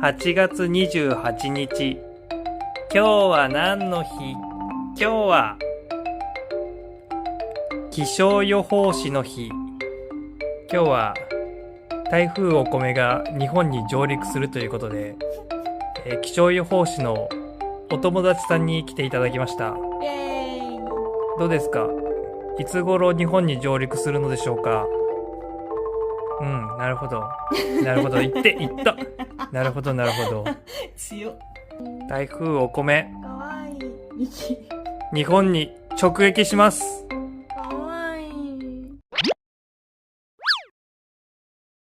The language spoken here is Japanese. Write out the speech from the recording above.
8月28日。今日は何の日？今日は気象予報士の日。今日は台風お米が日本に上陸するということで、気象予報士のお友達さんに来ていただきました。イエーイ。どうですか？いつ頃日本に上陸するのでしょうか？なるほど。なるほど。言った。なるほど、なるほど。強っ。台風お米、かわいい。日本に直撃します。